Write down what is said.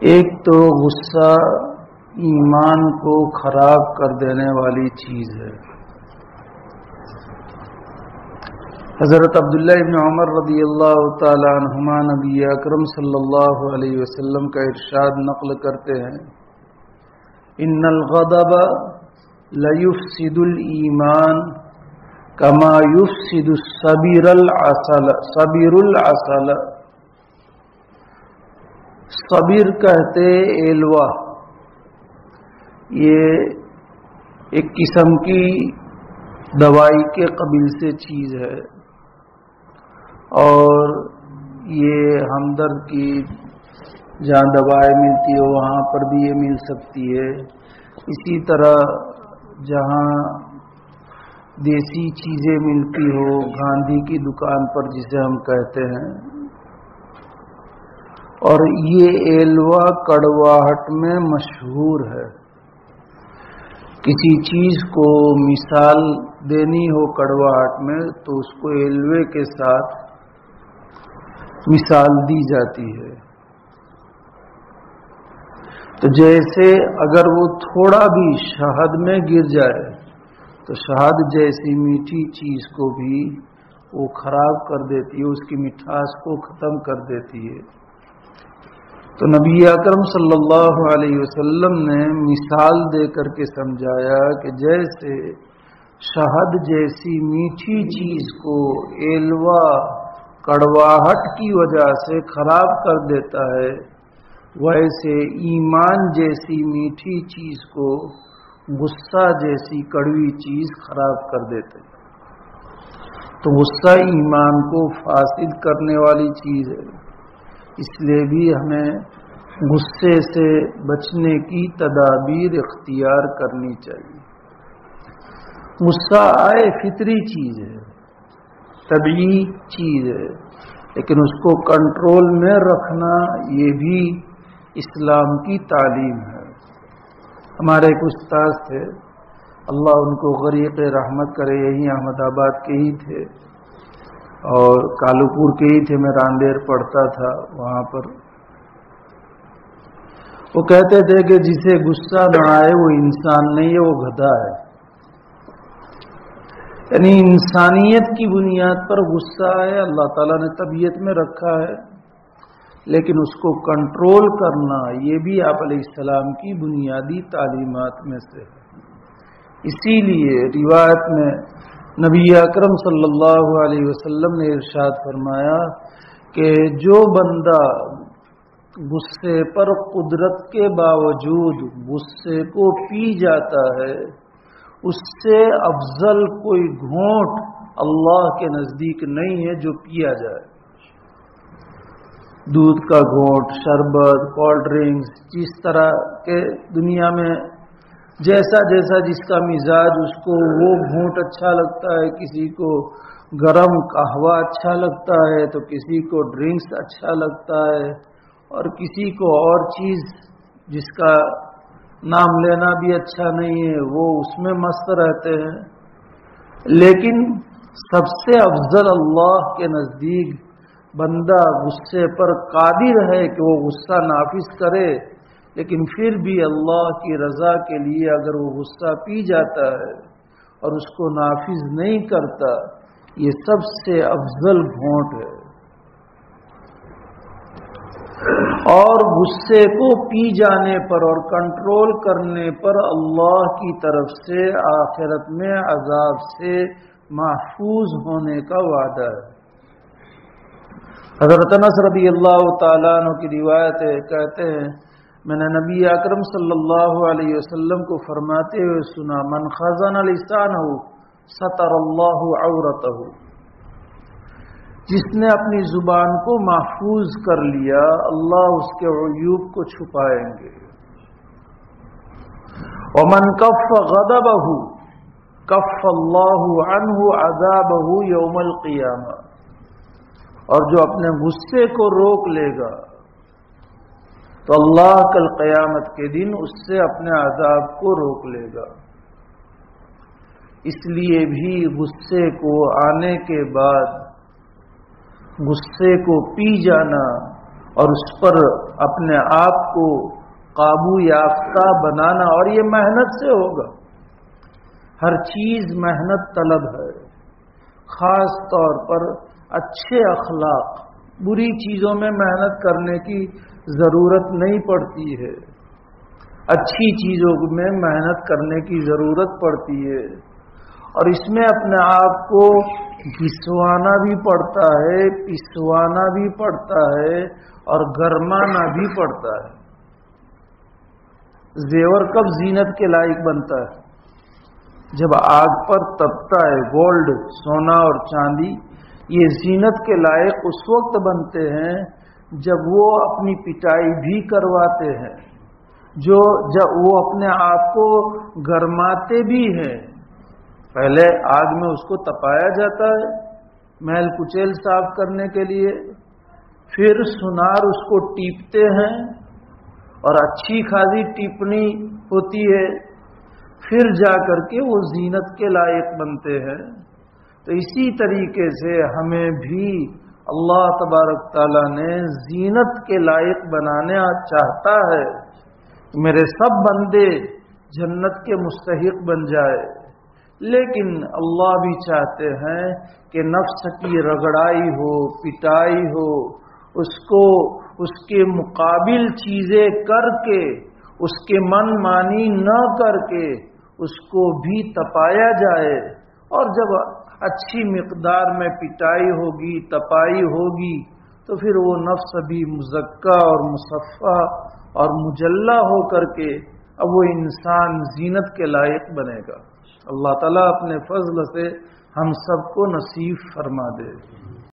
ایک تو غصہ ایمان کو خراب کر دینے والی چیز ہے۔ حضرت عبداللہ ابن عمر رضی اللہ تعالی عنہما نبی اکرم صلی اللہ علیہ وسلم کا ارشاد نقل کرتے ہیں، ان الغضب لیفسد الایمان کما یفسد الصبیر العسل۔ صبیر کہتے ایلوا، یہ ایک قسم کی دوائی کے قبیل سے چیز ہے، اور یہ ہمدرد کی جہاں دوائیں ملتی ہو وہاں پر بھی یہ مل سکتی ہے۔ اسی طرح جہاں دیسی چیزیں ملتی ہو، گاندھی کی دکان پر جسے ہم کہتے ہیں، اور یہ ایلوا کڑواہٹ میں مشہور ہے۔ کسی چیز کو مثال دینی ہو کڑواہٹ میں تو اس کو ایلوے کے ساتھ مثال دی جاتی ہے۔ تو جیسے اگر وہ تھوڑا بھی شہد میں گر جائے تو شہد جیسی میٹھی چیز کو بھی وہ خراب کر دیتی ہے، اس کی مٹھاس کو ختم کر دیتی ہے۔ تو نبی اکرم صلی اللہ علیہ وسلم نے مثال دے کر کے سمجھایا کہ جیسے شہد جیسی میٹھی چیز کو ایلوا کڑواہٹ کی وجہ سے خراب کر دیتا ہے، ویسے ایمان جیسی میٹھی چیز کو غصہ جیسی کڑوی چیز خراب کر دیتے ہیں۔ تو غصہ ایمان کو فاسد کرنے والی چیز ہے، اس لیے بھی ہمیں غصے سے بچنے کی تدابیر اختیار کرنی چاہیے۔ غصہ آئے فطری چیز ہے، طبیعی چیز ہے، لیکن اس کو کنٹرول میں رکھنا یہ بھی اسلام کی تعلیم ہے۔ ہمارے ایک استاد تھے، اللہ ان کو غریق رحمت کرے، یہی احمد آباد کے ہی تھے اور کالوپور کے ہی تھے، میں راندیر پڑھتا تھا وہاں پر۔ وہ کہتے تھے کہ جسے غصہ نہ آئے وہ انسان نہیں ہے، وہ گدھا ہے۔ یعنی انسانیت کی بنیاد پر غصہ ہے، اللہ تعالیٰ نے طبیعت میں رکھا ہے، لیکن اس کو کنٹرول کرنا یہ بھی آپ علیہ السلام کی بنیادی تعلیمات میں سے ہے۔ اسی لیے روایت میں نبی اکرم صلی اللہ علیہ وسلم نے ارشاد فرمایا کہ جو بندہ غصے پر قدرت کے باوجود غصے کو پی جاتا ہے، اس سے افضل کوئی گھونٹ اللہ کے نزدیک نہیں ہے جو پیا جائے۔ دودھ کا گھونٹ، شربت، کولڈ ڈرنکس، جس طرح کے دنیا میں جیسا جیسا جس کا مزاج، اس کو وہ گھونٹ اچھا لگتا ہے، کسی کو گرم قہوہ اچھا لگتا ہے تو کسی کو ڈرنکس اچھا لگتا ہے، اور کسی کو اور چیز جس کا نام لینا بھی اچھا نہیں ہے وہ اس میں مست رہتے ہیں۔ لیکن سب سے افضل اللہ کے نزدیک بندہ غصے پر قادر ہے کہ وہ غصہ نافذ کرے، لیکن پھر بھی اللہ کی رضا کے لیے اگر وہ غصہ پی جاتا ہے اور اس کو نافذ نہیں کرتا، یہ سب سے افضل گھونٹ ہے۔ اور غصے کو پی جانے پر اور کنٹرول کرنے پر اللہ کی طرف سے آخرت میں عذاب سے محفوظ ہونے کا وعدہ ہے۔ حضرت انس رضی اللہ تعالیٰ عنہ کی روایت ہے، کہتے ہیں میں نے نبی اکرم صلی اللہ علیہ وسلم کو فرماتے ہوئے سنا، من خزن لسانہ ستر اللہ عورتہ، جس نے اپنی زبان کو محفوظ کر لیا اللہ اس کے عیوب کو چھپائیں گے۔ ومن کف غضبہ کف اللہ عنہ عذابہ یوم القیامہ، اور جو اپنے غصے کو روک لے گا تو اللہ کل قیامت کے دن اس سے اپنے عذاب کو روک لے گا۔ اس لیے بھی غصے کو آنے کے بعد غصے کو پی جانا اور اس پر اپنے آپ کو قابو یافتہ بنانا، اور یہ محنت سے ہوگا۔ ہر چیز محنت طلب ہے، خاص طور پر اچھے اخلاق، بری چیزوں میں محنت کرنے کی ضرورت نہیں پڑتی ہے، اچھی چیزوں میں محنت کرنے کی ضرورت پڑتی ہے، اور اس میں اپنے آپ کو گھسوانا بھی پڑتا ہے، پسوانا بھی پڑتا ہے، اور گرمانا بھی پڑتا ہے۔ زیور کب زینت کے لائق بنتا ہے؟ جب آگ پر تپتا ہے۔ گولڈ، سونا اور چاندی یہ زینت کے لائق اس وقت بنتے ہیں جب وہ اپنی پٹائی بھی کرواتے ہیں، جب وہ اپنے آپ کو گرماتے بھی ہیں۔ پہلے آگ میں اس کو تپایا جاتا ہے میل کچیل صاف کرنے کے لیے، پھر سنار اس کو ٹیپتے ہیں اور اچھی خاصی ٹیپنی ہوتی ہے، پھر جا کر کے وہ زینت کے لائق بنتے ہیں۔ تو اسی طریقے سے ہمیں بھی اللہ تبارک تعالیٰ نے زینت کے لائق بنانا چاہتا ہے، میرے سب بندے جنت کے مستحق بن جائے، لیکن اللہ بھی چاہتے ہیں کہ نفس کی رگڑائی ہو، پٹائی ہو، اس کے مقابل چیزیں کر کے، اس کے من مانی نہ کر کے اس کو بھی تپایا جائے، اور جب اچھی مقدار میں پٹائی ہوگی، تپائی ہوگی، تو پھر وہ نفس بھی مزکہ اور مصفہ اور مجلہ ہو کر کے اب وہ انسان زینت کے لائق بنے گا۔ اللہ تعالیٰ اپنے فضل سے ہم سب کو نصیب فرما دے۔